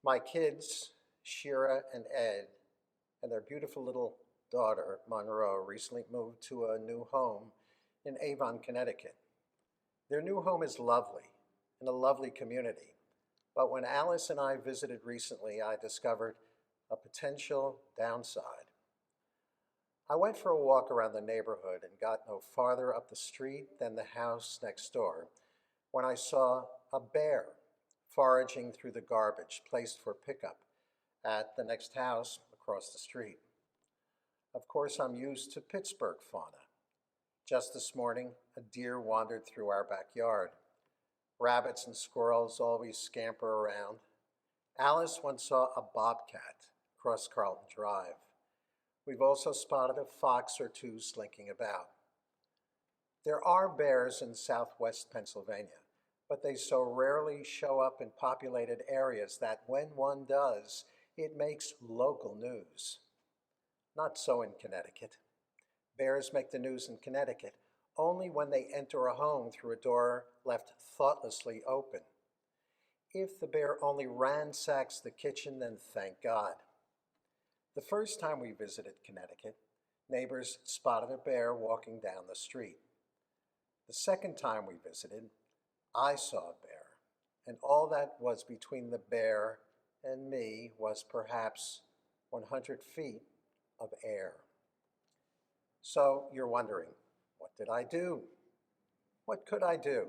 My kids, Shira and Ed, and their beautiful little daughter, Monroe, recently moved to a new home in Avon, Connecticut. Their new home is lovely, in a lovely community. But when Alice and I visited recently, I discovered a potential downside. I went for a walk around the neighborhood and got no farther up the street than the house next door when I saw a bear foraging through the garbage placed for pickup at the next house across the street. Of course, I'm used to Pittsburgh fauna. Just this morning, a deer wandered through our backyard. Rabbits and squirrels always scamper around. Alice once saw a bobcat cross Carlton Drive. We've also spotted a fox or two slinking about. There are bears in southwest Pennsylvania, but they so rarely show up in populated areas that when one does, it makes local news. Not so in Connecticut. Bears make the news in Connecticut only when they enter a home through a door left thoughtlessly open. If the bear only ransacks the kitchen, then thank God. The first time we visited Connecticut, neighbors spotted a bear walking down the street. The second time we visited, I saw a bear, and all that was between the bear and me was perhaps 100 feet of air. So you're wondering, what did I do? What could I do?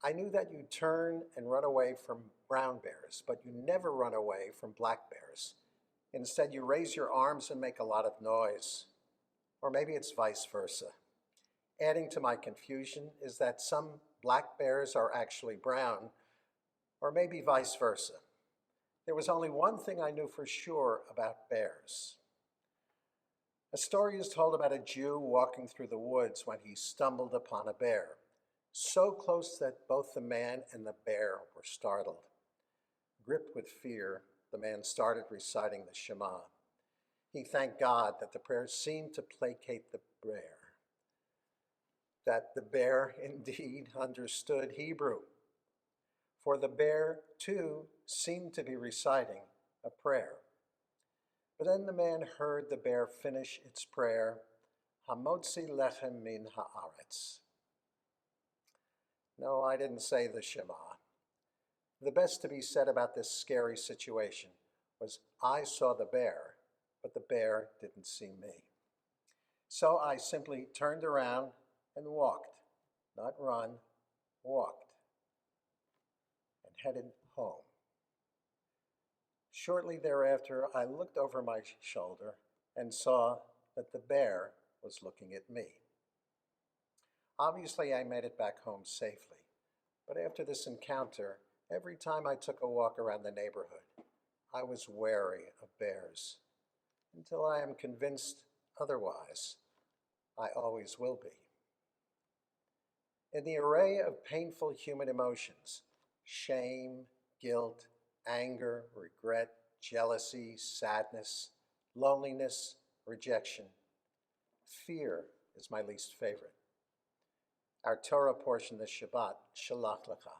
I knew that you turn and run away from brown bears, but you never run away from black bears. Instead, you raise your arms and make a lot of noise. Or maybe it's vice versa. Adding to my confusion is that some black bears are actually brown, or maybe vice versa. There was only one thing I knew for sure about bears. A story is told about a Jew walking through the woods when he stumbled upon a bear, so close that both the man and the bear were startled. Gripped with fear, the man started reciting the Shema. He thanked God that the prayer seemed to placate the bear, that the bear indeed understood Hebrew. For the bear, too, seemed to be reciting a prayer. But then the man heard the bear finish its prayer, Hamotzi lechem min haaretz. No, I didn't say the Shema. The best to be said about this scary situation was I saw the bear, but the bear didn't see me. So I simply turned around and walked, not run, walked, and headed home. Shortly thereafter, I looked over my shoulder and saw that the bear was looking at me. Obviously, I made it back home safely, but after this encounter, every time I took a walk around the neighborhood, I was wary of bears. Until I am convinced otherwise, I always will be. In the array of painful human emotions, shame, guilt, anger, regret, jealousy, sadness, loneliness, rejection, fear is my least favorite. Our Torah portion this Shabbat, Shalach Lecha,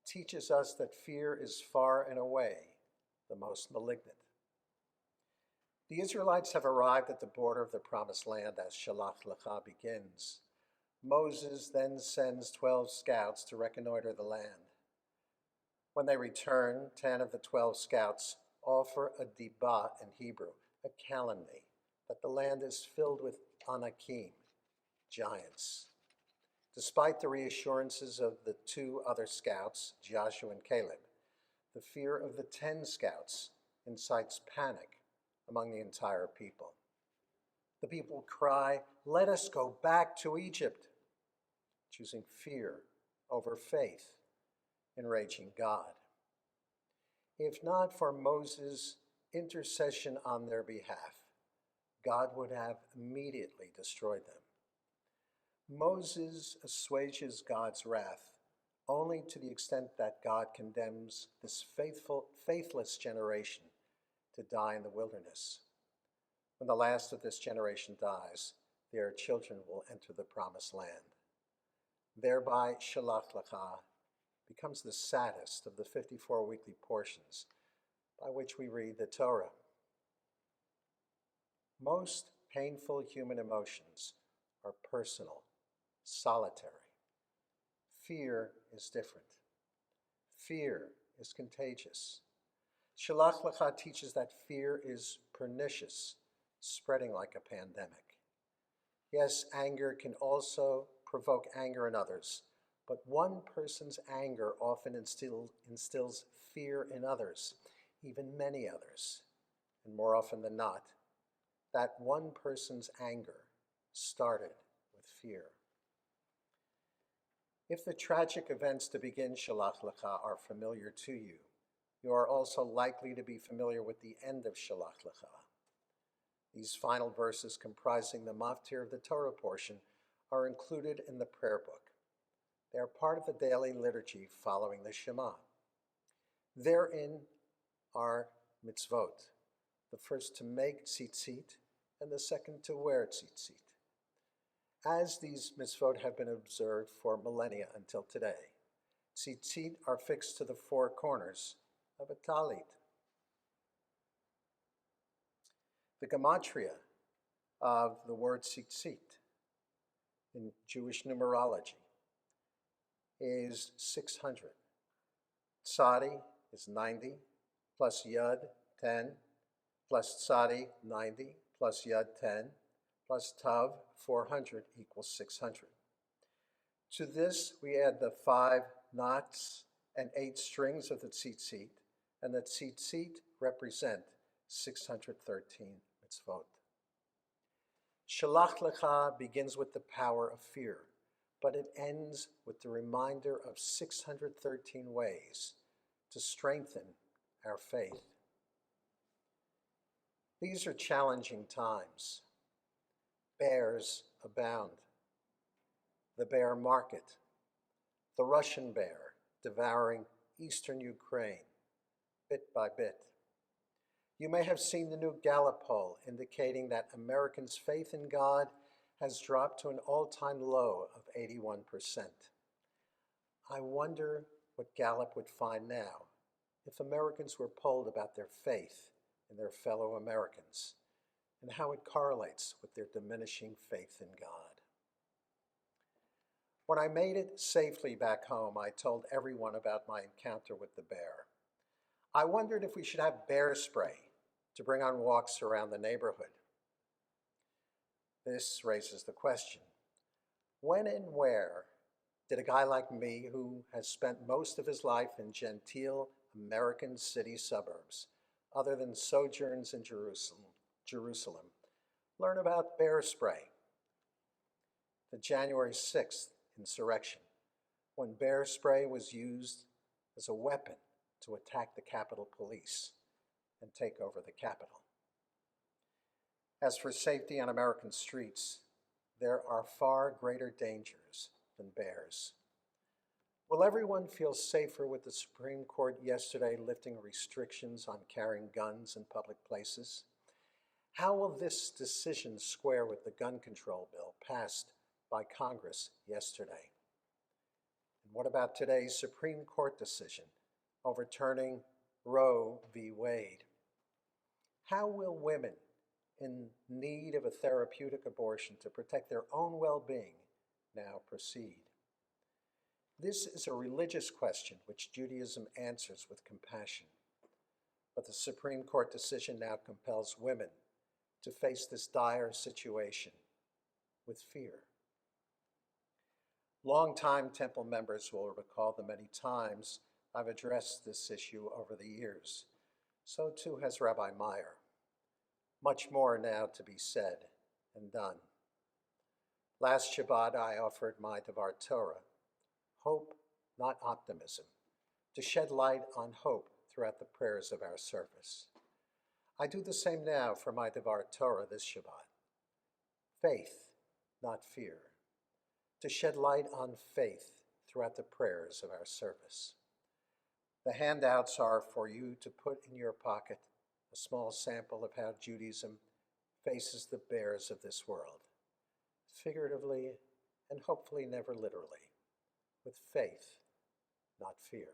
teaches us that fear is far and away the most malignant. The Israelites have arrived at the border of the Promised Land as Shalach Lecha begins. Moses then sends 12 scouts to reconnoiter the land. When they return, 10 of the 12 scouts offer a dibah in Hebrew, a calumny, that the land is filled with anakim, giants. Despite the reassurances of the 2 other scouts, Joshua and Caleb, the fear of the 10 scouts incites panic among the entire people. The people cry, "Let us go back to Egypt," choosing fear over faith, enraging God. If not for Moses' intercession on their behalf, God would have immediately destroyed them. Moses assuages God's wrath only to the extent that God condemns this faithless generation to die in the wilderness. When the last of this generation dies, their children will enter the Promised Land. Thereby, Shalach Lecha becomes the saddest of the 54 weekly portions, by which we read the Torah. Most painful human emotions are personal, solitary. Fear is different. Fear is contagious. Shalach Lecha teaches that fear is pernicious, spreading like a pandemic. Yes, anger can also provoke anger in others, but one person's anger often instills fear in others, even many others. And more often than not, that one person's anger started with fear. If the tragic events to begin Shalach Lecha are familiar to you, you are also likely to be familiar with the end of Shalach Lecha. These final verses comprising the maftir of the Torah portion are included in the prayer book. They are part of the daily liturgy following the Shema. Therein are mitzvot, the first to make tzitzit and the second to wear tzitzit. As these mitzvot have been observed for millennia until today, tzitzit are fixed to the four corners of a talit. The gematria of the word tzitzit in Jewish numerology is 600. Tzadi is 90, plus yud 10, plus tzadi 90, plus yud 10, plus tav 400 equals 600. To this we add the 5 knots and 8 strings of the tzitzit, and the tzitzit represent 613 mitzvot. Shalach Lecha begins with the power of fear, but it ends with the reminder of 613 ways to strengthen our faith. These are challenging times. Bears abound. The bear market, the Russian bear devouring eastern Ukraine, bit by bit. You may have seen the new Gallup poll indicating that Americans' faith in God has dropped to an all-time low of 81%. I wonder what Gallup would find now if Americans were polled about their faith in their fellow Americans and how it correlates with their diminishing faith in God. When I made it safely back home, I told everyone about my encounter with the bear. I wondered if we should have bear spray to bring on walks around the neighborhood. This raises the question, when and where did a guy like me, who has spent most of his life in genteel American city suburbs, other than sojourns in Jerusalem, learn about bear spray? The January 6th insurrection, when bear spray was used as a weapon to attack the Capitol Police and take over the Capitol. As for safety on American streets, there are far greater dangers than bears. Will everyone feel safer with the Supreme Court yesterday lifting restrictions on carrying guns in public places? How will this decision square with the gun control bill passed by Congress yesterday? And what about today's Supreme Court decision overturning Roe v. Wade? How will women in need of a therapeutic abortion to protect their own well-being now proceed? This is a religious question which Judaism answers with compassion. But the Supreme Court decision now compels women to face this dire situation with fear. Longtime temple members will recall the many times I've addressed this issue over the years. So too has Rabbi Mahler. Much more now to be said and done. Last Shabbat I offered my Devar Torah, hope, not optimism, to shed light on hope throughout the prayers of our service. I do the same now for my Devar Torah this Shabbat. Faith, not fear, to shed light on faith throughout the prayers of our service. The handouts are for you to put in your pocket, a small sample of how Judaism faces the bears of this world, figuratively and hopefully never literally, with faith, not fear.